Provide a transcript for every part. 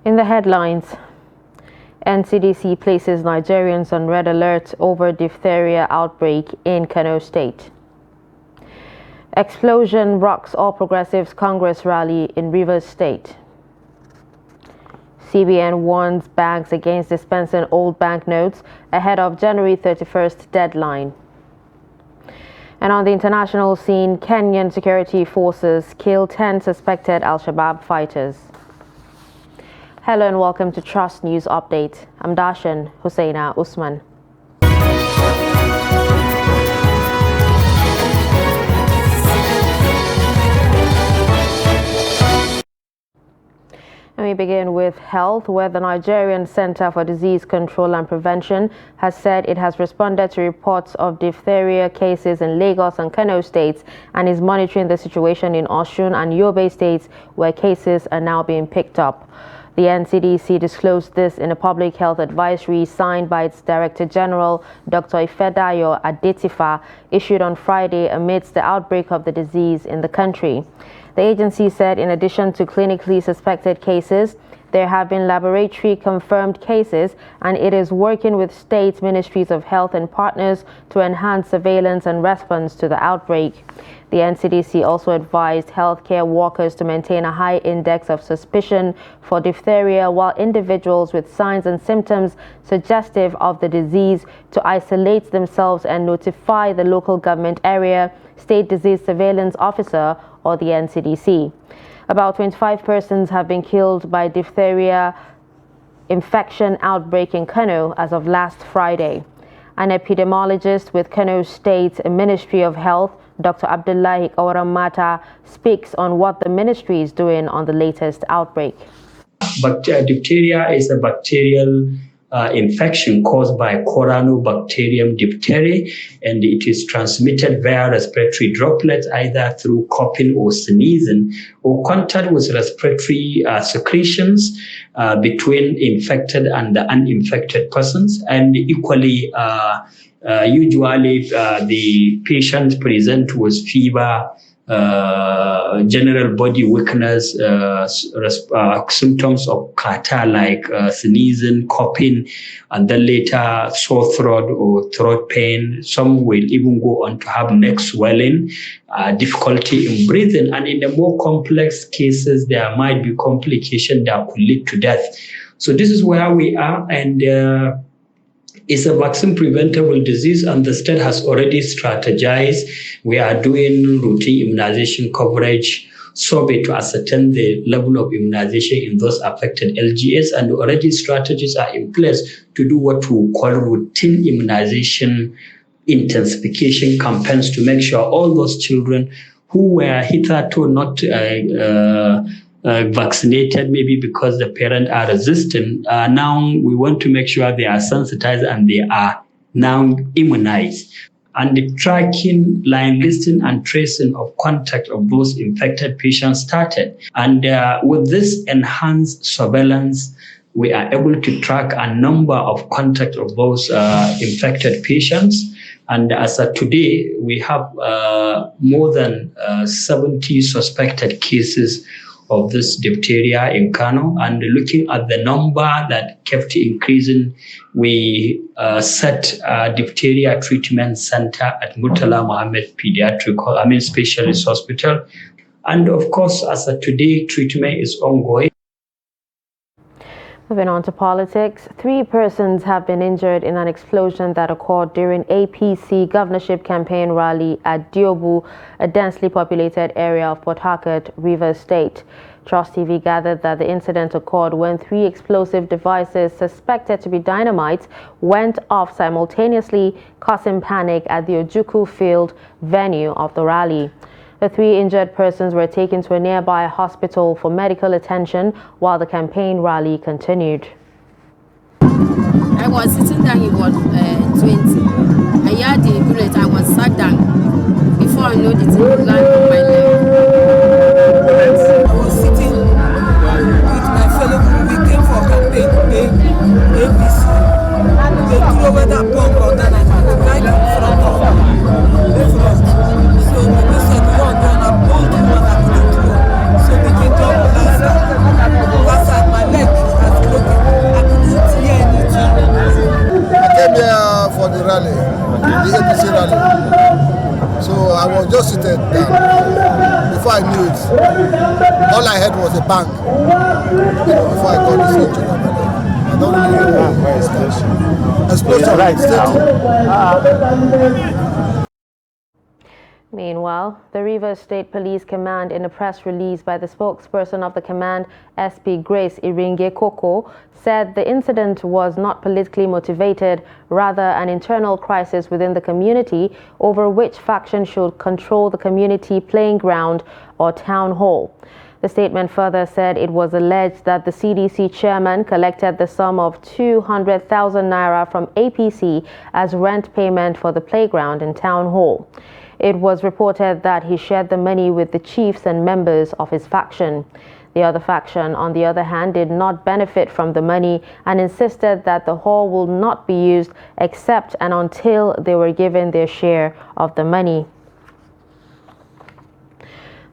In the headlines, NCDC places Nigerians on red alert over diphtheria outbreak in Kano State. Explosion rocks All Progressives Congress rally in Rivers State. CBN warns banks against dispensing old banknotes ahead of January 31st deadline. And on the international scene, Kenyan security forces kill 10 suspected Al-Shabaab fighters. Hello and welcome to Trust News Update. I'm Darshan Hussaina Usman. And we begin with health, where the Nigerian Center for Disease Control and Prevention has said it has responded to reports of diphtheria cases in Lagos and Kano states and is monitoring the situation in Osun and Yobe states, where cases are now being picked up. The NCDC disclosed this in a public health advisory signed by its Director General, Dr. Ifedayo Adetifa, issued on Friday amidst the outbreak of the disease in the country. The agency said in addition to clinically suspected cases, there have been laboratory confirmed cases, and it is working with state ministries of health and partners to enhance surveillance and response to the outbreak. The NCDC also advised healthcare workers to maintain a high index of suspicion for diphtheria, while individuals with signs and symptoms suggestive of the disease to isolate themselves and notify the local government area state disease surveillance officer or the NCDC. About 25 persons have been killed by diphtheria infection outbreak in Kano as of last Friday. An epidemiologist with Kano State Ministry of Health, Dr. Abdullahi Kawaramata, speaks on what the ministry is doing on the latest outbreak. But diphtheria is a bacterial infection caused by Corynebacterium diphtheriae, and it is transmitted via respiratory droplets either through coughing or sneezing or contact with respiratory secretions between infected and the uninfected persons. And equally, usually the patients present with fever, general body weakness, symptoms of catarrh like sneezing, coughing, and then later sore throat or throat pain. Some will even go on to have neck swelling, difficulty in breathing, and in the more complex cases, there might be complications that could lead to death. So this is where we are, and it's a vaccine preventable disease, and the state has already strategized. We are doing routine immunization coverage survey to ascertain the level of immunization in those affected LGAs, and already strategies are in place to do what we call routine immunization intensification campaigns to make sure all those children who were hitherto not vaccinated, maybe because the parents are resistant. Now we want to make sure they are sensitized and they are now immunized. And the tracking, line listing, and tracing of contact of those infected patients started. And with this enhanced surveillance, we are able to track a number of contact of those infected patients. And as of today, we have more than 70 suspected cases of this diphtheria in Kano, and looking at the number that kept increasing, we set a diphtheria treatment center at Murtala Mohammed Specialist Hospital. And of course, as of today, treatment is ongoing. Moving on to politics, 3 persons have been injured in an explosion that occurred during APC governorship campaign rally at Diobu, a densely populated area of Port Harcourt, Rivers State. Trust TV gathered that the incident occurred when 3 explosive devices suspected to be dynamite went off simultaneously, causing panic at the Ojukwu Field venue of the rally. The 3 injured persons were taken to a nearby hospital for medical attention while the campaign rally continued. I was sitting down in Ward 20. I heard the bullet. I was sat down. Before I know the thing landed on my leg. I was sitting with my fellow people. We came for campaign APC. They threw away that bomb on that night. Right in front of me. So people said, no, I'm bold one that couldn't throw. So they came down last time. My leg. before I knew it, all I heard was a bang. Before I got this injury, I don't really know where explosion. Right now. Meanwhile, the Rivers State Police Command, in a press release by the spokesperson of the command, SP Grace Iringe Koko, said the incident was not politically motivated, rather an internal crisis within the community over which faction should control the community playing ground or town hall. The statement further said it was alleged that the CDC chairman collected the sum of 200,000 naira from APC as rent payment for the playground and town hall. It was reported that he shared the money with the chiefs and members of his faction. The other faction, on the other hand, did not benefit from the money and insisted that the hall will not be used except and until they were given their share of the money.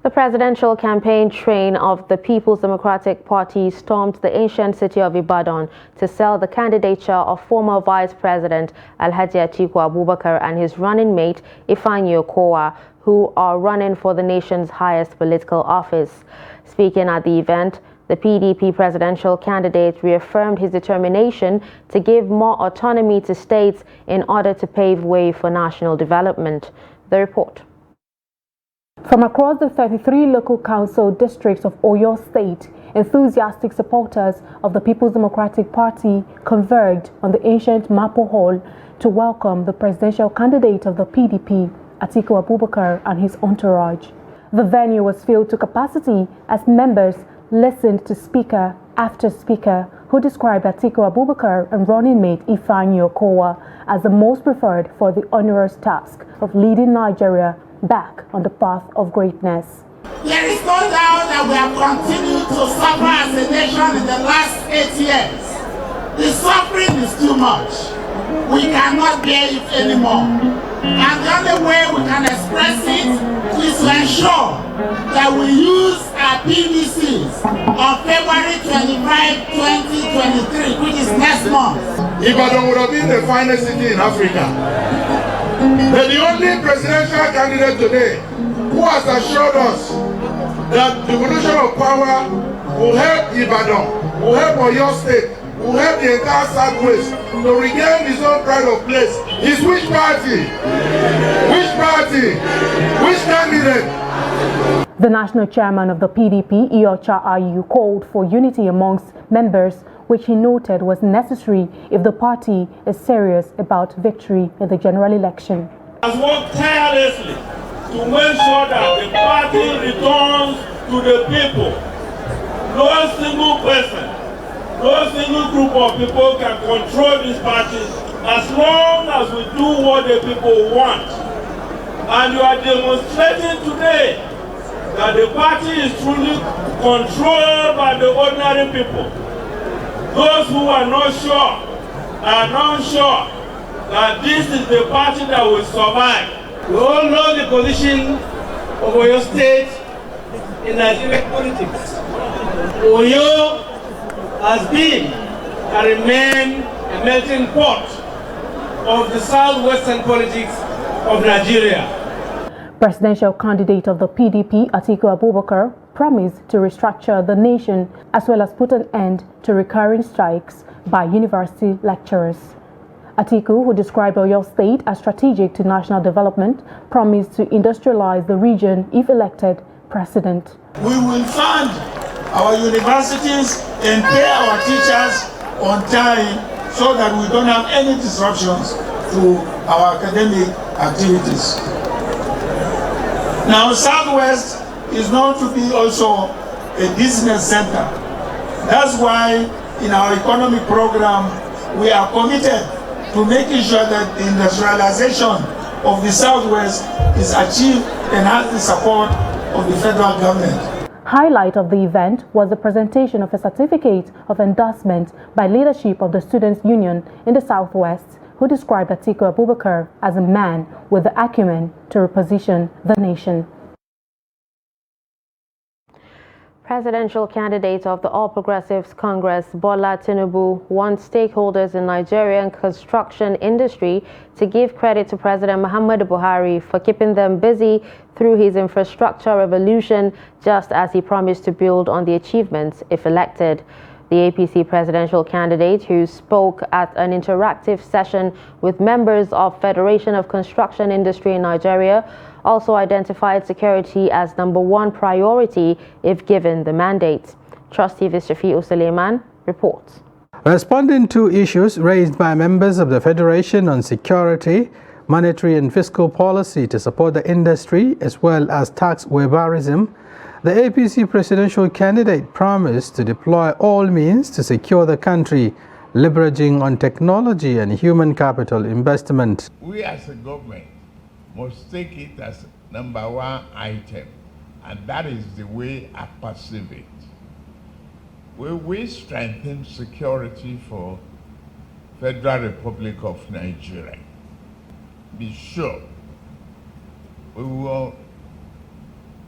The presidential campaign train of the People's Democratic Party stormed the ancient city of Ibadan to sell the candidature of former Vice President Alhaji Atiku Abubakar and his running mate Ifeanyi Okowa, who are running for the nation's highest political office. Speaking at the event, the PDP presidential candidate reaffirmed his determination to give more autonomy to states in order to pave way for national development. The report. From across the 33 local council districts of Oyo State, enthusiastic supporters of the People's Democratic Party converged on the ancient Mapo Hall to welcome the presidential candidate of the PDP, Atiku Abubakar, and his entourage. The venue was filled to capacity as members listened to speaker after speaker who described Atiku Abubakar and running mate Ifeanyi Okowa as the most preferred for the onerous task of leading Nigeria back on the path of greatness. There is no doubt that we have continued to suffer as a nation in the last 8 years. The suffering is too much. We cannot bear it anymore. And the only way we can express it is to ensure that we use our PVCs on February 25, 2023, which is next month. Ibadan would have been the finest city in Africa. But the only presidential candidate today who has assured us that the evolution of power will help Ibadan, will help Oyo State, will help the entire Southwest to regain his own pride of place is which party? Which party? Which candidate? The national chairman of the PDP, Iyorchia Ayu, called for unity amongst members, which he noted was necessary if the party is serious about victory in the general election. Has worked tirelessly to make sure that the party returns to the people. No single person, no single group of people can control this party as long as we do what the people want. And you are demonstrating today that the party is truly controlled by the ordinary people. Those who are not sure are not sure that this is the party that will survive. We all know the position of Oyo State in Nigerian politics. Oyo has been and remains a melting pot of the southwestern politics of Nigeria. Presidential candidate of the PDP, Atiku Abubakar, promised to restructure the nation as well as put an end to recurring strikes by university lecturers. Atiku, who described Oyo State as strategic to national development, promised to industrialize the region if elected president. We will fund our universities and pay our teachers on time so that we don't have any disruptions to our academic activities. Now, Southwest is known to be also a business center. That's why in our economic program, we are committed to making sure that the industrialization of the Southwest is achieved and has the support of the federal government. Highlight of the event was the presentation of a certificate of endorsement by leadership of the Students' Union in the Southwest, who described Atiku Abubakar as a man with the acumen to reposition the nation. Presidential candidate of the All Progressives Congress, Bola Tinubu, wants stakeholders in Nigerian construction industry to give credit to President Muhammadu Buhari for keeping them busy through his infrastructure revolution, just as he promised to build on the achievements if elected. The APC presidential candidate, who spoke at an interactive session with members of Federation of Construction Industry in Nigeria, also identified security as #1 priority if given the mandate. Trust TV's Shafi'u Suleiman reports. Responding to issues raised by members of the Federation on security, monetary and fiscal policy to support the industry, as well as tax waiverism, the APC presidential candidate promised to deploy all means to secure the country, leveraging on technology and human capital investment. We as a government must take it as #1 item, and that is the way I perceive it. We strengthen security for Federal Republic of Nigeria. Be sure we will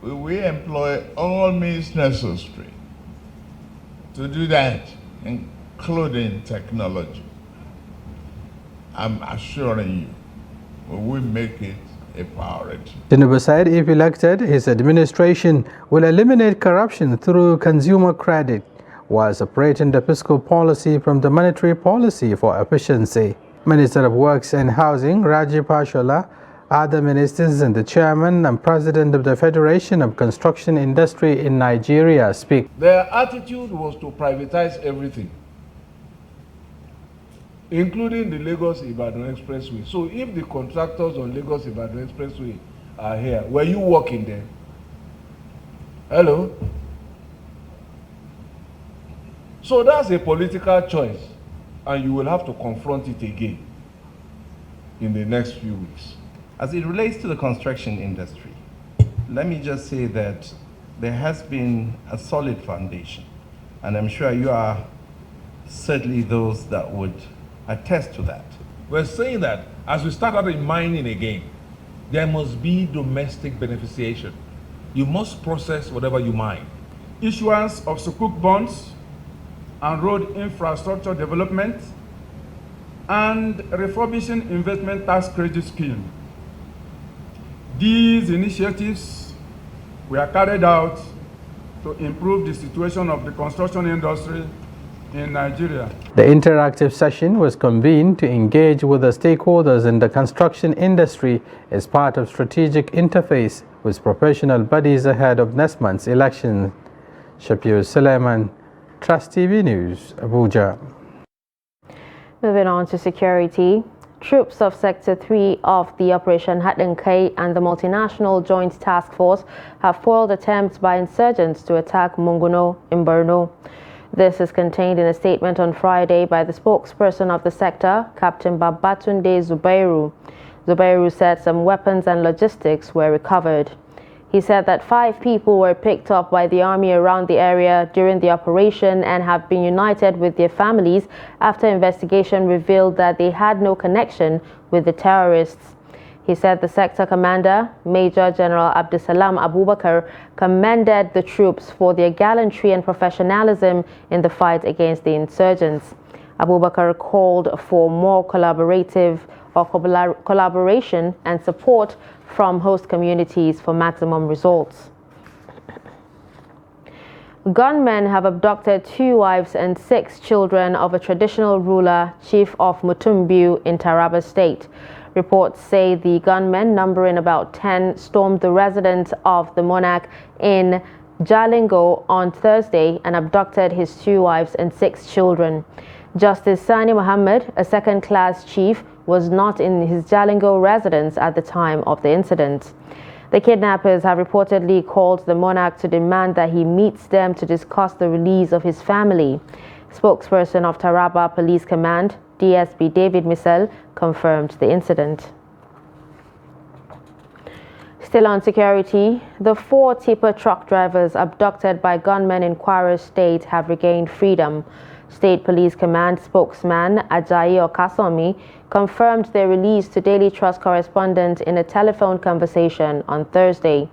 employ all means necessary to do that, including technology. I'm assuring you, we will make it a priority. Tinubu said if elected, his administration will eliminate corruption through consumer credit, while separating the fiscal policy from the monetary policy for efficiency. Minister of Works and Housing, Raji Pashola, other ministers and the chairman and president of the Federation of Construction Industry in Nigeria speak. Their attitude was to privatize everything, including the Lagos-Ibadan Expressway. So if the contractors on Lagos-Ibadan Expressway are here, were you working there? Hello? So that's a political choice, and you will have to confront it again in the next few weeks. As it relates to the construction industry, let me just say that there has been a solid foundation, and I'm sure you are certainly those that would attest to that. We're saying that as we start out in mining again, there must be domestic beneficiation. You must process whatever you mine. Issuance of Sukuk bonds and road infrastructure development and refurbishing investment tax credit scheme. These initiatives were carried out to improve the situation of the construction industry in Nigeria. The interactive session was convened to engage with the stakeholders in the construction industry as part of strategic interface with professional bodies ahead of next month's election. Shapir Suleiman, Trust TV News, Abuja. Moving on to security. Troops of Sector 3 of the Operation Haɗin Kai and the Multinational Joint Task Force have foiled attempts by insurgents to attack Monguno in Borno. This is contained in a statement on Friday by the spokesperson of the sector, Captain Babatunde Zubairu. Zubairu said some weapons and logistics were recovered. He said that 5 people were picked up by the army around the area during the operation and have been united with their families after investigation revealed that they had no connection with the terrorists. He said the sector commander, Major General Abdusalam Abubakar, commended the troops for their gallantry and professionalism in the fight against the insurgents. Abubakar called for more collaboration and support from host communities for maximum results. Gunmen have abducted 2 wives and 6 children of a traditional ruler, Chief of Mutumbiu in Taraba State. Reports say the gunmen, numbering about 10, stormed the residence of the monarch in Jalingo on Thursday and abducted his 2 wives and 6 children. Justice Sani Muhammad, a second-class chief, was not in his Jalingo residence at the time of the incident. The kidnappers have reportedly called the monarch to demand that he meets them to discuss the release of his family. Spokesperson of Taraba Police Command, DSP David Missel, confirmed the incident. Still on security, the 4 tipper truck drivers abducted by gunmen in Kwara State have regained freedom. State Police Command spokesman Ajayi Okasomi confirmed their release to Daily Trust correspondent in a telephone conversation on Thursday.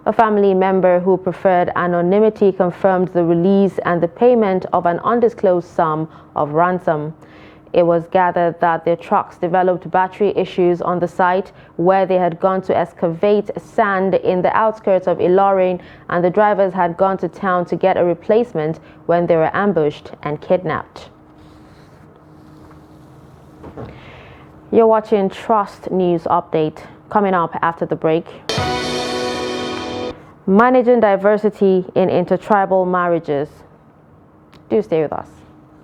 A family member who preferred anonymity confirmed the release and the payment of an undisclosed sum of ransom. It was gathered that their trucks developed battery issues on the site where they had gone to excavate sand in the outskirts of Ilorin, and the drivers had gone to town to get a replacement when they were ambushed and kidnapped. You're watching Trust News Update. Coming up after the break. Managing diversity in intertribal marriages. Do stay with us.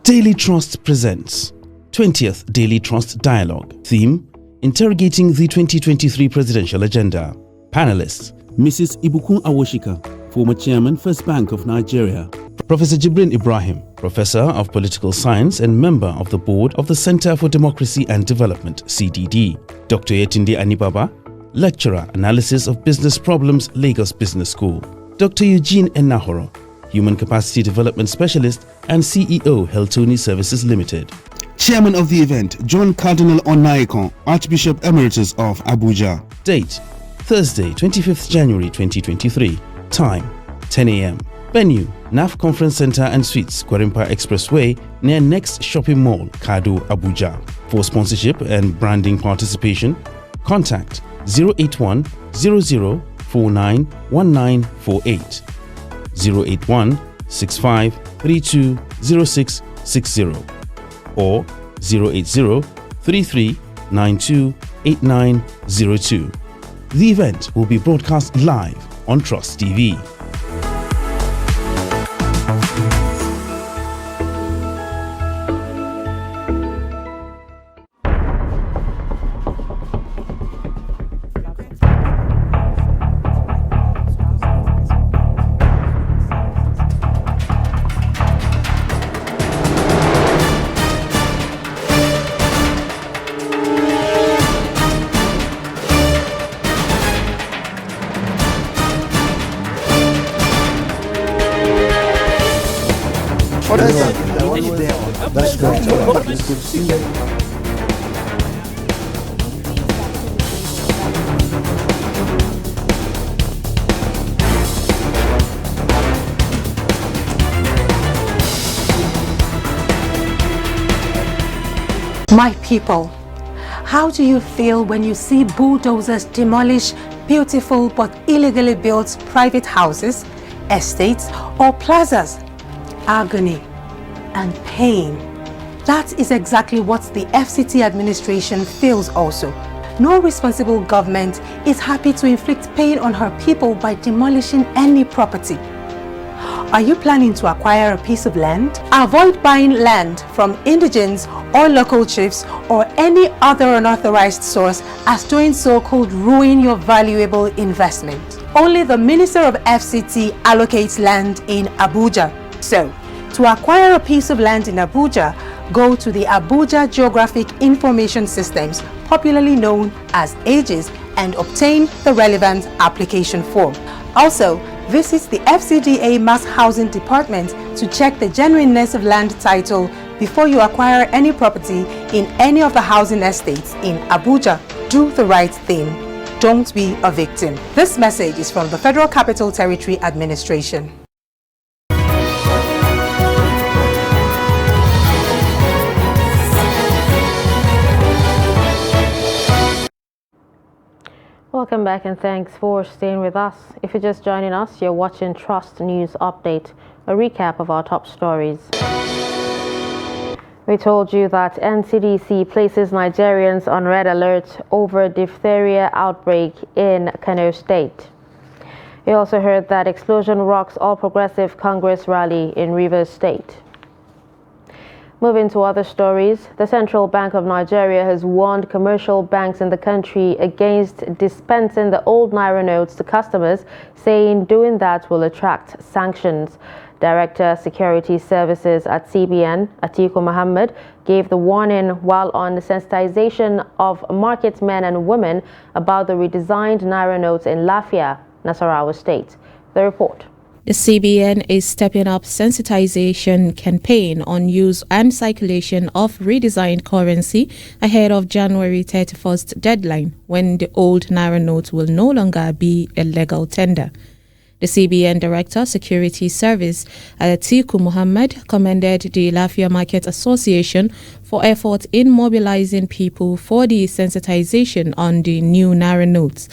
Daily Trust presents 20th Daily Trust Dialogue. Theme: Interrogating the 2023 Presidential Agenda. Panelists: Mrs. Ibukun Awoshika, former Chairman, First Bank of Nigeria. Professor Jibrin Ibrahim, Professor of Political Science and member of the Board of the Center for Democracy and Development, CDD. Dr. Yetunde Anibaba, Lecturer, Analysis of Business Problems, Lagos Business School. Dr. Eugene Enahoro, Human Capacity Development Specialist and CEO, Heltoni Services Limited. Chairman of the event, John Cardinal Onaikon, Archbishop Emeritus of Abuja. Date: Thursday, 25th January 2023. Time: 10 a.m. Venue: NAF Conference Center and Suites, Gwarimpa Expressway, near Next Shopping Mall, Kado, Abuja. For sponsorship and branding participation, contact 081 00 49 1948, 081 65 32 0660, or 080 33 92 8902. The event will be broadcast live on Trust TV. That's great. It's good to see you. My people, how do you feel when you see bulldozers demolish beautiful but illegally built private houses, estates, or plazas? Agony and pain. That is exactly what the FCT administration feels also. No responsible government is happy to inflict pain on her people by demolishing any property. Are you planning to acquire a piece of land? Avoid buying land from indigents or local chiefs or any other unauthorized source, as doing so could ruin your valuable investment. Only the Minister of FCT allocates land in Abuja. So, to acquire a piece of land in Abuja, go to the Abuja Geographic Information Systems, popularly known as AGIS, and obtain the relevant application form. Also, visit the FCDA Mass Housing Department to check the genuineness of land title before you acquire any property in any of the housing estates in Abuja. Do the right thing. Don't be a victim. This message is from the Federal Capital Territory Administration. Welcome back and thanks for staying with us. If you're just joining us, you're watching Trust News Update, a recap of our top stories. We told you that NCDC places Nigerians on red alert over diphtheria outbreak in Kano State. You also heard that explosion rocks All Progressive Congress rally in Rivers State. Moving to other stories, the Central Bank of Nigeria has warned commercial banks in the country against dispensing the old Naira notes to customers, saying doing that will attract sanctions. Director Security Services at CBN, Atiku Muhammad, gave the warning while on sensitization of market men and women about the redesigned Naira notes in Lafia, Nasarawa State. The report. The CBN is stepping up sensitization campaign on use and circulation of redesigned currency ahead of January 31st deadline, when the old Naira note will no longer be a legal tender. The CBN Director, Security Service, Atiku Muhammad, commended the Lafia Market Association for effort in mobilizing people for the sensitization on the new Naira notes.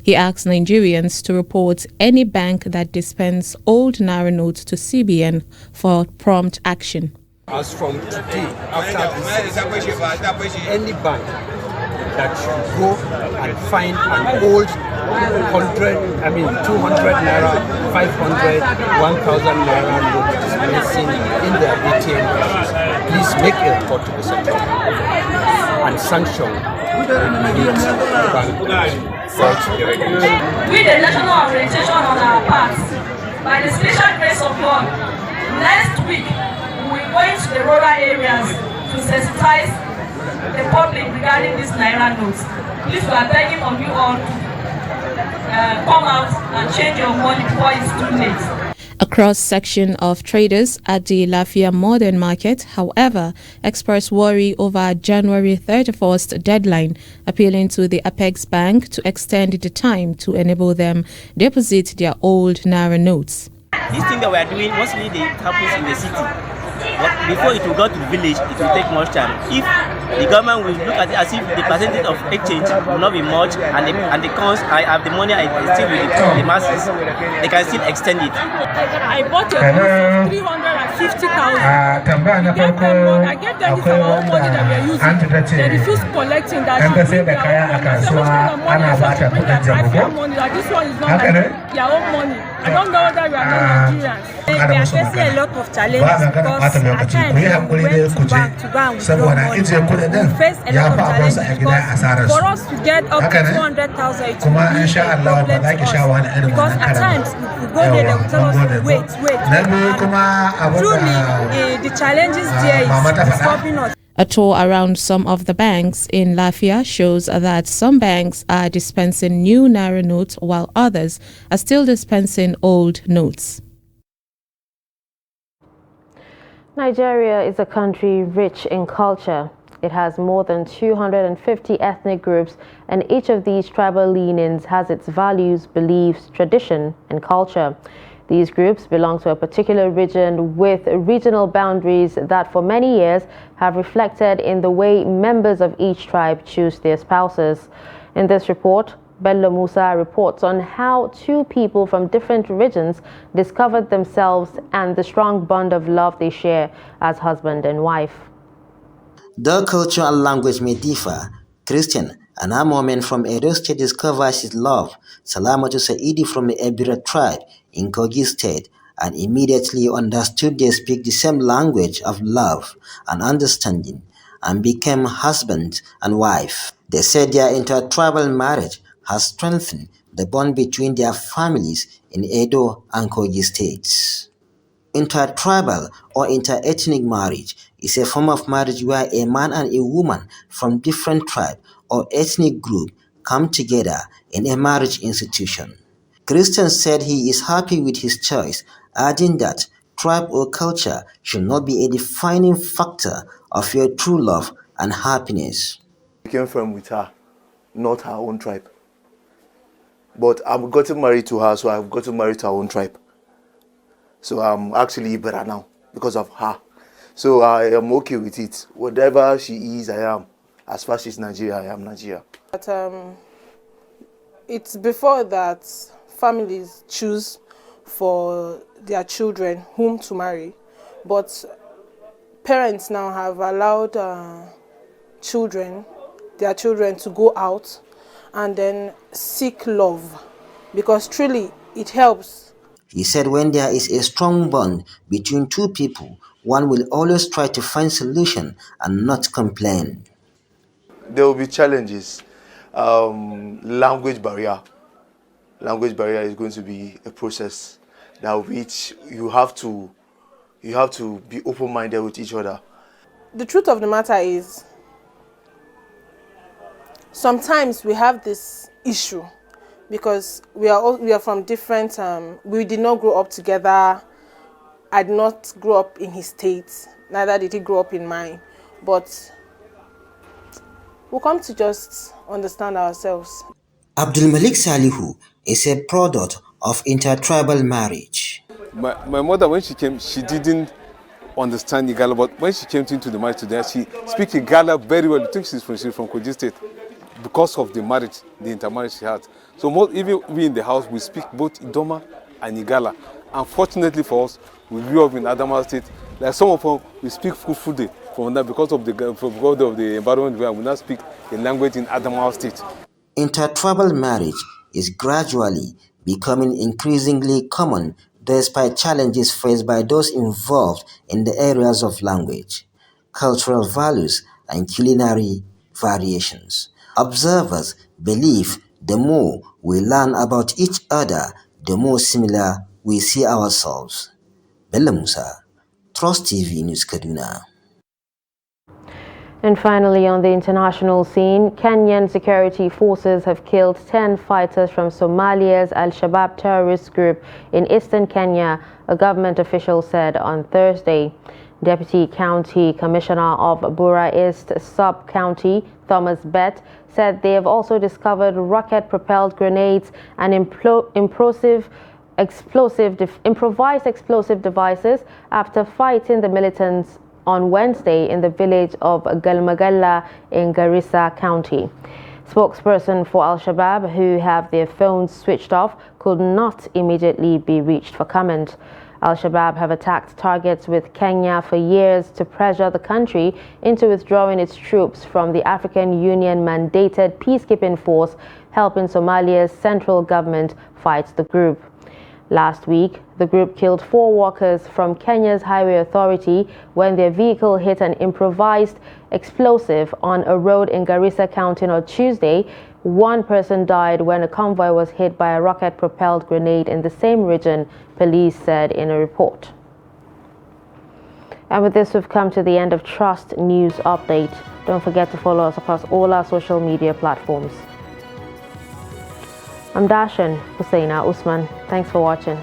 He asked Nigerians to report any bank that dispense old Naira notes to CBN for prompt action. As from today, after this, any bank that should go and find an old 200 Naira, 500, 1,000 Naira note dispensing in their ATM machines, please make a report to the central and sanction the bank. With the national orientation on our parts, by the special grace of God, next week we will go into the rural areas to sensitize the public regarding these Naira notes. Please, we are begging on you all to come out and change your money before it's too late. A cross-section of traders at the Lafia Modern Market, however, expressed worry over January 31st deadline, appealing to the Apex Bank to extend the time to enable them deposit their old Naira notes. This thing that we are doing, mostly it happens in the city. But before it will go to the village, it will take much time. If the government will look at it as if the percentage of exchange will not be much, and the cost, I have the money, I still with the masses, they can still extend it. I bought a house of 350,000. I gave them this our own money that we are using. They refuse collecting that. So much kind of money is supposed to bring their private money. That this one is not like their own money. I don't know whether we are not Nigerians. We are facing a lot of challenges because at times we went to bank to withdraw money. We face a lot of challenges because for us to get up to 200,000 it will be a problem to us. Because at times we go there, they will tell us wait. Truly, the challenges there is stopping us. A tour around some of the banks in Lafia shows that some banks are dispensing new Naira notes while others are still dispensing old notes. Nigeria is a country rich in culture. It has more than 250 ethnic groups, and each of these tribal leanings has its values, beliefs, tradition, and culture. These groups belong to a particular region with regional boundaries that for many years have reflected in the way members of each tribe choose their spouses. In this report, Bello Musa reports on how two people from different regions discovered themselves and the strong bond of love they share as husband and wife. Though culture and language may differ, Christian, an Amoman from Edo State, discovers his love, Salamatu Saidi from the Ebira tribe in Kogi State, and immediately understood they speak the same language of love and understanding, and became husband and wife. They said their intertribal marriage has strengthened the bond between their families in Edo and Kogi states. Intertribal or interethnic marriage is a form of marriage where a man and a woman from different tribe or ethnic group come together in a marriage institution. Christian said he is happy with his choice, adding that tribe or culture should not be a defining factor of your true love and happiness. I came from with her, not her own tribe. But I've gotten married to her, so I've gotten married to her own tribe. So I'm actually better now because of her. So I am okay with it. Whatever she is, I am. As far as she's Nigeria, I am Nigeria. But, it's before that families choose for their children whom to marry. But parents now have allowed their children to go out and then seek love, because truly it helps. He said when there is a strong bond between two people, one will always try to find solution and not complain. There will be challenges. Language barrier. Language barrier is going to be a process that which you have to be open-minded with each other. The truth of the matter is, sometimes we have this issue because we are from different. We did not grow up together. I did not grow up in his state. Neither did he grow up in mine. But we'll come to just understand ourselves. Abdul Malik Salihu is a product of intertribal marriage. My mother, when she came, she didn't understand Igala, but when she came into the marriage today, she speaks Igala very well. I think she's from Kogi State because of the marriage, the intermarriage she had. So even we in the house, we speak both Idoma and Igala. Unfortunately for us, we grew up in Adamawa State. Like some of us, we speak Fufude from that because of the environment where we now speak the language in Adamawa State. Intertribal marriage is gradually becoming increasingly common despite challenges faced by those involved in the areas of language, cultural values, and culinary variations. Observers believe the more we learn about each other, the more similar we see ourselves. Bella Musa, Trust TV News, Kaduna. And finally, on the international scene, Kenyan security forces have killed 10 fighters from Somalia's Al-Shabaab terrorist group in eastern Kenya, a government official said on Thursday. Deputy County Commissioner of Bura East Sub-County, Thomas Bett, said they have also discovered rocket-propelled grenades and improvised explosive devices after fighting the militants on Wednesday in the village of Galmagala in Garissa County. Spokesperson for Al-Shabaab, who have their phones switched off, could not immediately be reached for comment. Al-Shabaab have attacked targets with Kenya for years to pressure the country into withdrawing its troops from the African Union-mandated peacekeeping force helping Somalia's central government fight the group. Last week, the group killed 4 workers from Kenya's Highway Authority when their vehicle hit an improvised explosive on a road in Garissa County on Tuesday. 1 person died when a convoy was hit by a rocket-propelled grenade in the same region, police said in a report. And with this, we've come to the end of Trust News Update. Don't forget to follow us across all our social media platforms. I'm Dashan Husseina Usman. Thanks for watching.